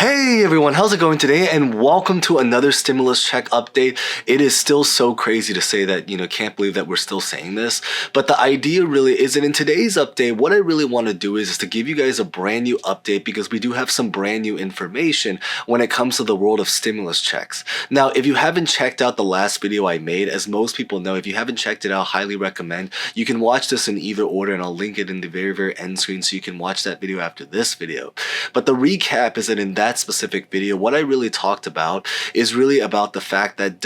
Hey everyone, how's it going today? And welcome to another stimulus check update. It is still so crazy to say that, can't believe that we're still saying this. But the idea really is that in today's update, what I really want to do is to give you guys a brand new update because we do have some brand new information when it comes to the world of stimulus checks. Now, if you haven't checked out the last video I made, as most people know, if you haven't checked it out, highly recommend. You can watch this in either order and I'll link it in the very end screen so you can watch that video after this video. But the recap is that in that specific video, what I really talked about is really about the fact that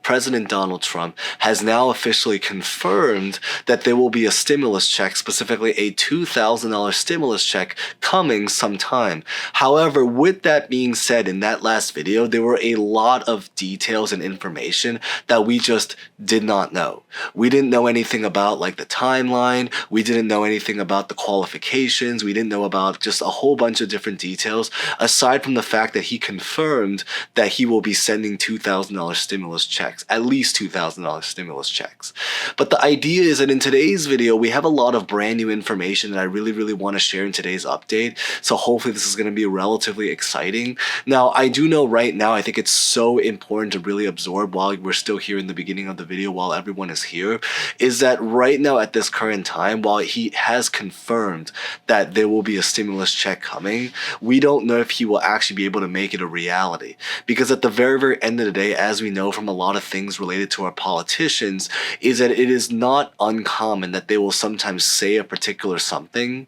President Donald Trump has now officially confirmed that there will be a stimulus check, specifically a $2,000 stimulus check coming sometime. However, with that being said, in that last video, there were a lot of details and information that we just did not know. We didn't know anything about like the timeline. We didn't know anything about the qualifications. We didn't know about just a whole bunch of different details, aside from the fact that he confirmed that he will be sending $2,000 stimulus checks. At least $2,000 stimulus checks. But the idea is that in today's video, we have a lot of brand new information that I really want to share in today's update. So hopefully this is going to be relatively exciting. Now, I do know right now, I think it's so important to really absorb while we're still here in the beginning of the video, while everyone is here, is that right now at this current time, while he has confirmed that there will be a stimulus check coming, we don't know if he will actually be able to make it a reality. Because at the very end of the day, as we know from a lot of things related to our politicians, is that it is not uncommon that they will sometimes say a particular something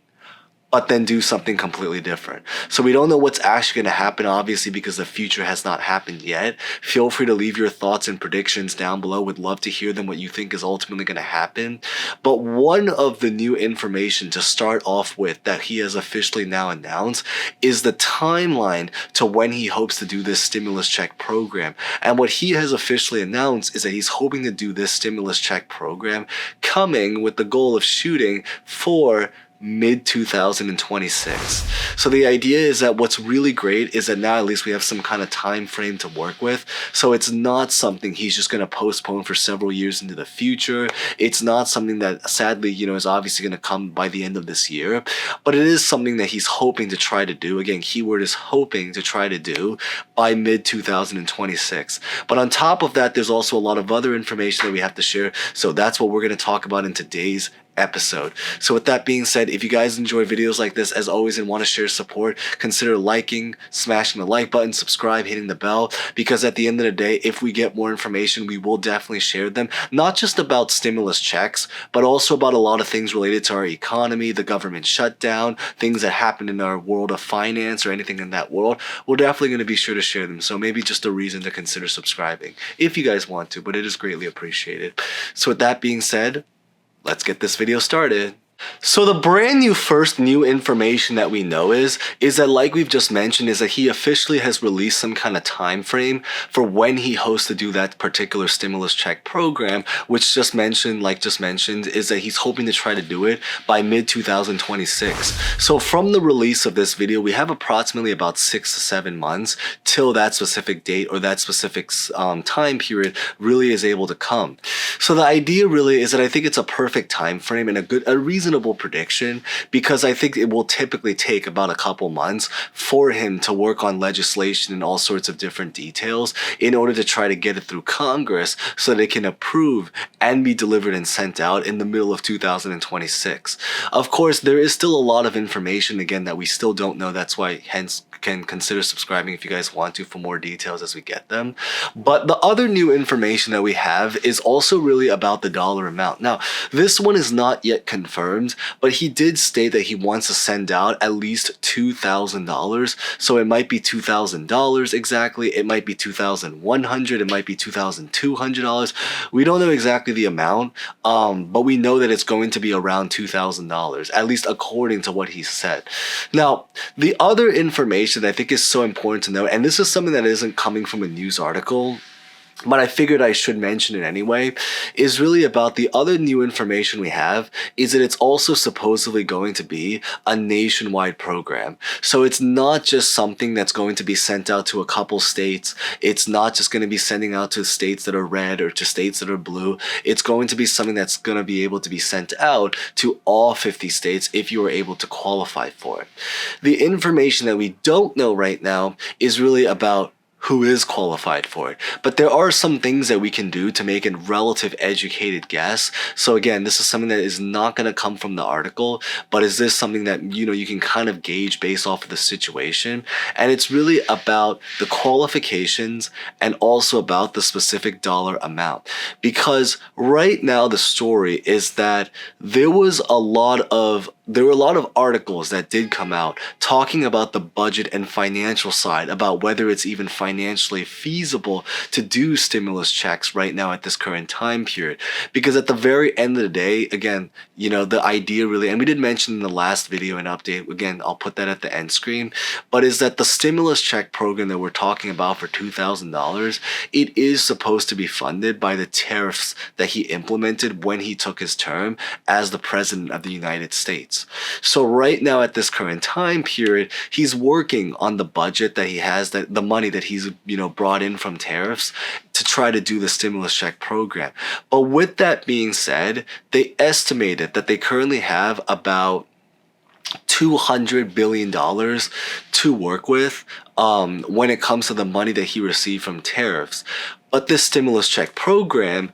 but then do something completely different. So we don't know what's actually going to happen, obviously, because the future has not happened yet. Feel free to leave your thoughts and predictions down below. Would love to hear them, what you think is ultimately going to happen. But one of the new information to start off with that he has officially now announced is the timeline to when he hopes to do this stimulus check program. And what he has officially announced is that he's hoping to do this stimulus check program coming with the goal of shooting for mid-2026. So the idea is that what's really great is that now at least we have some kind of time frame to work with. So it's not something he's just going to postpone for several years into the future. It's not something that sadly, is obviously going to come by the end of this year, but it is something that he's hoping to try to do. Again, keyword is hoping to try to do by mid-2026. But on top of that, there's also a lot of other information that we have to share. So that's what we're going to talk about in today's episode. So with that being said, if you guys enjoy videos like this, as always, and want to share support, consider liking, smashing the like button, subscribe, hitting the bell, because at the end of the day, if we get more information, we will definitely share them, not just about stimulus checks, but also about a lot of things related to our economy, the government shutdown, things that happen in our world of finance or anything in that world. We're definitely going to be sure to share them. So maybe just a reason to consider subscribing if you guys want to, but it is greatly appreciated. So with that being said, let's get this video started. So the brand new first new information that we know is that, like we've just mentioned, is that he officially has released some kind of time frame for when he hopes to do that particular stimulus check program, which just mentioned is that he's hoping to try to do it by mid-2026. So from the release of this video, we have approximately about 6 to 7 months till that specific date or that specific time period really is able to come. So the idea really is that I think it's a perfect time frame and a reasonable prediction, because I think it will typically take about a couple months for him to work on legislation and all sorts of different details in order to try to get it through Congress so that it can approve and be delivered and sent out in the middle of 2026. Of course, there is still a lot of information, again, that we still don't know. That's why, hence, can consider subscribing if you guys want to for more details as we get them. But the other new information that we have is also really about the dollar amount. Now, this one is not yet confirmed, but he did state that he wants to send out at least $2,000. So it might be $2,000 exactly. It might be $2,100. It might be $2,200. We don't know exactly the amount, but we know that it's going to be around $2,000, at least according to what he said. Now, the other information that I think is so important to know, and this is something that isn't coming from a news article, but I figured I should mention it anyway, is really about the other new information we have is that it's also supposedly going to be a nationwide program. So it's not just something that's going to be sent out to a couple states. It's not just going to be sending out to states that are red or to states that are blue. It's going to be something that's going to be able to be sent out to all 50 states if you are able to qualify for it. The information that we don't know right now is really about who is qualified for it. But there are some things that we can do to make a relative educated guess. So again, this is something that is not going to come from the article, but is this something that, you can kind of gauge based off of the situation. And it's really about the qualifications and also about the specific dollar amount. Because right now the story is that there were a lot of articles that did come out talking about the budget and financial side, about whether it's even financially feasible to do stimulus checks right now at this current time period. Because at the very end of the day, again, the idea really, and we did mention in the last video and update, again, I'll put that at the end screen, but is that the stimulus check program that we're talking about for $2,000, it is supposed to be funded by the tariffs that he implemented when he took his term as the president of the United States. So right now at this current time period, he's working on the budget that he has, that the money that he's brought in from tariffs to try to do the stimulus check program. But with that being said, they estimated that they currently have about $200 billion to work with when it comes to the money that he received from tariffs. But this stimulus check program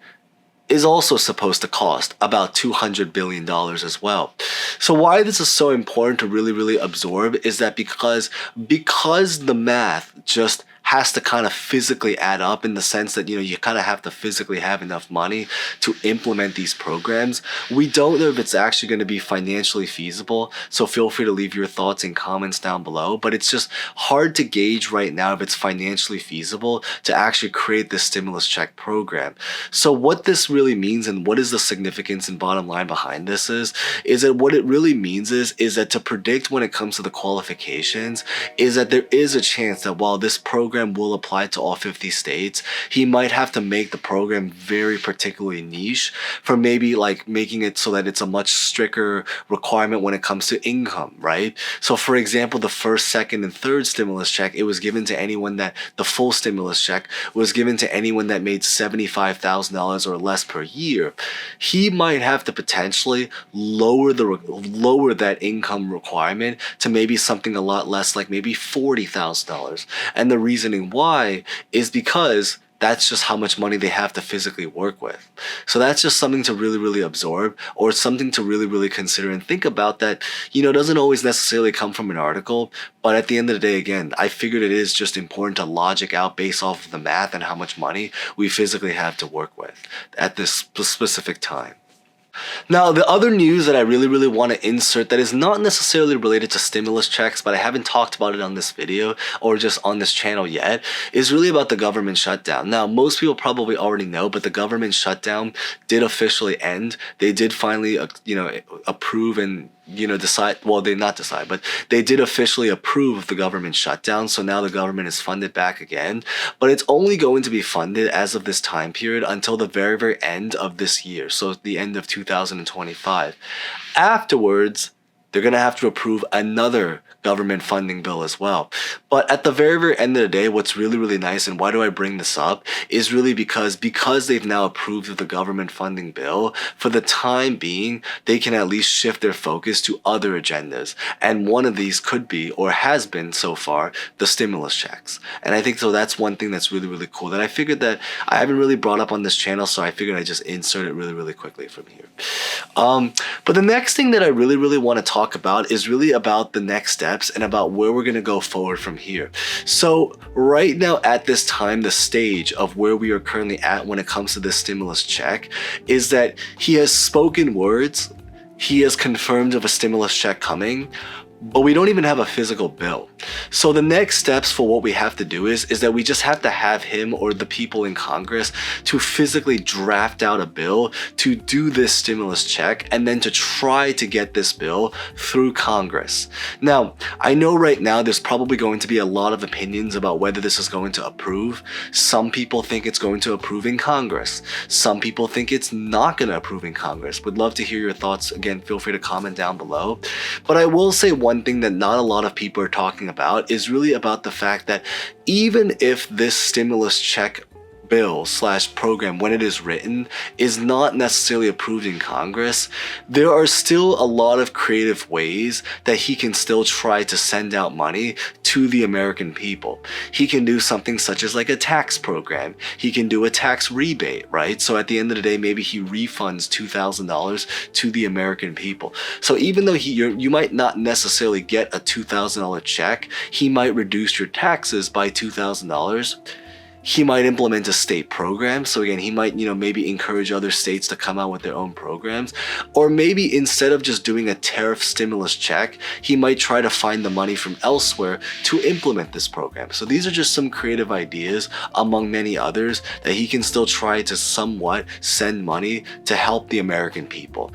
is also supposed to cost about $200 billion as well. So why this is so important to really, really absorb is that because the math just has to kind of physically add up, in the sense that you kind of have to physically have enough money to implement these programs. We don't know if it's actually going to be financially feasible, so feel free to leave your thoughts in comments down below, but it's just hard to gauge right now if it's financially feasible to actually create this stimulus check program. So what this really means, and what is the significance and bottom line behind this is that what it really means is that to predict when it comes to the qualifications is that there is a chance that while this program will apply to all 50 states, he might have to make the program very particularly niche, for maybe like making it so that it's a much stricter requirement when it comes to income, right? So for example, the first, second, and third stimulus check, it was given to anyone that, the full stimulus check was given to anyone that made $75,000 or less per year. He might have to potentially lower that income requirement to maybe something a lot less, like maybe $40,000. And the reasoning why is because that's just how much money they have to physically work with. So that's just something to really, really absorb, or something to really, really consider and think about, that, doesn't always necessarily come from an article. But at the end of the day, again, I figured it is just important to logic out based off of the math and how much money we physically have to work with at this specific time. Now, the other news that I really, really want to insert that is not necessarily related to stimulus checks, but I haven't talked about it on this video or just on this channel yet, is really about the government shutdown. Now, most people probably already know, but the government shutdown did officially end. They did finally, approve and decide, well, they not decide, but they did officially approve the government shutdown. So now the government is funded back again, but it's only going to be funded as of this time period until the very, very end of this year. So the end of 2025. Afterwards, they're going to have to approve another government funding bill as well. But at the very, very end of the day, what's really, really nice, and why do I bring this up, is really because they've now approved the government funding bill, for the time being, they can at least shift their focus to other agendas. And one of these could be, or has been so far, the stimulus checks. And I think so that's one thing that's really, really cool that I figured that I haven't really brought up on this channel, so I figured I'd just insert it really, really quickly from here. But the next thing that I really, really want to talk about is really about the next steps and about where we're going to go forward from here. So right now at this time, the stage of where we are currently at when it comes to this stimulus check is that he has spoken words, he has confirmed of a stimulus check coming, but we don't even have a physical bill. So the next steps for what we have to do is that we just have to have him or the people in Congress to physically draft out a bill to do this stimulus check and then to try to get this bill through Congress. Now, I know right now there's probably going to be a lot of opinions about whether this is going to approve. Some people think it's going to approve in Congress. Some people think it's not going to approve in Congress. Would love to hear your thoughts. Again, feel free to comment down below. But I will say one thing that not a lot of people are talking about is really about the fact that even if this stimulus check bill / program, when it is written, is not necessarily approved in Congress, there are still a lot of creative ways that he can still try to send out money to the American people. He can do something such as like a tax program. He can do a tax rebate, right? So at the end of the day, maybe he refunds $2,000 to the American people. So even though you might not necessarily get a $2,000 check, he might reduce your taxes by $2,000. He might implement a state program. So again, he might, maybe encourage other states to come out with their own programs. Or maybe instead of just doing a tariff stimulus check, he might try to find the money from elsewhere to implement this program. So these are just some creative ideas among many others that he can still try to somewhat send money to help the American people,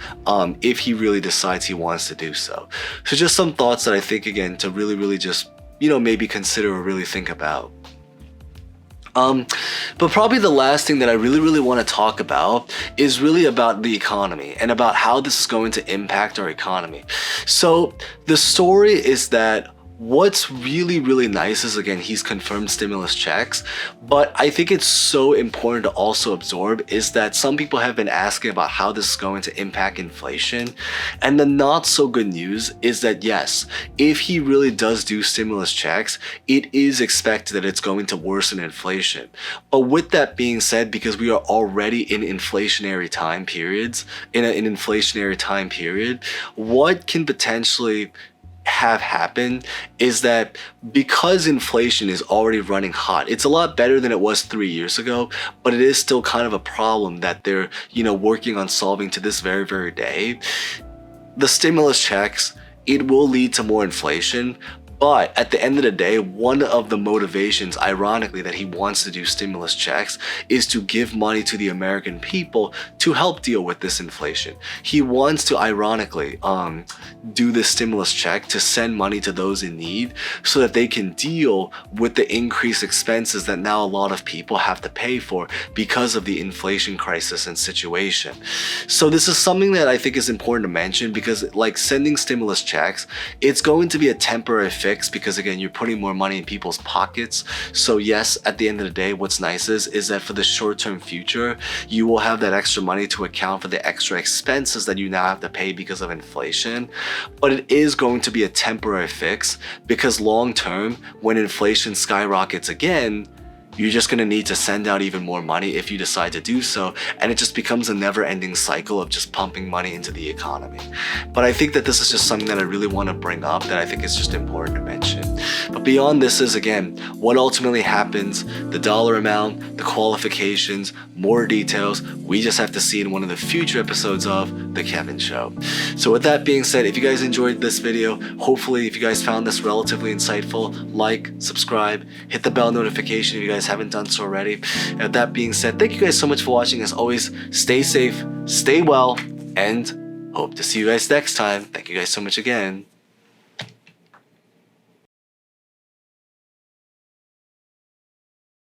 if he really decides he wants to do so. So just some thoughts that I think, again, to really, really just, maybe consider or really think about. But probably the last thing that I really, really want to talk about is really about the economy and about how this is going to impact our economy. So the story is that what's really, really nice is, again, he's confirmed stimulus checks, but I think it's so important to also absorb is that some people have been asking about how this is going to impact inflation. And the not so good news is that, yes, if he really does do stimulus checks, it is expected that it's going to worsen inflation. But with that being said, because we are already in inflationary time periods, in an inflationary time period, what can potentially have happened is that because inflation is already running hot, it's a lot better than it was 3 years ago, but it is still kind of a problem that they're, working on solving to this very, very day. The stimulus checks, it will lead to more inflation. But at the end of the day, one of the motivations, ironically, that he wants to do stimulus checks is to give money to the American people to help deal with this inflation. He wants to, ironically, do this stimulus check to send money to those in need so that they can deal with the increased expenses that now a lot of people have to pay for because of the inflation crisis and situation. So this is something that I think is important to mention because, like, sending stimulus checks, it's going to be a temporary fix because, again, you're putting more money in people's pockets. So yes, at the end of the day, what's nice is that for the short-term future, you will have that extra money to account for the extra expenses that you now have to pay because of inflation. But it is going to be a temporary fix because long-term, when inflation skyrockets again, you're just going to need to send out even more money if you decide to do so, and it just becomes a never-ending cycle of just pumping money into the economy. But I think that this is just something that I really want to bring up that I think is just important to mention. But beyond this is, again, what ultimately happens, the dollar amount, the qualifications, more details, we just have to see in one of the future episodes of The Kevin Show. So with that being said, if you guys enjoyed this video, hopefully if you guys found this relatively insightful, like, subscribe, hit the bell notification if you guys haven't done so already. And with that being said, thank you guys so much for watching. As always, stay safe, stay well, and hope to see you guys next time. Thank you guys so much again.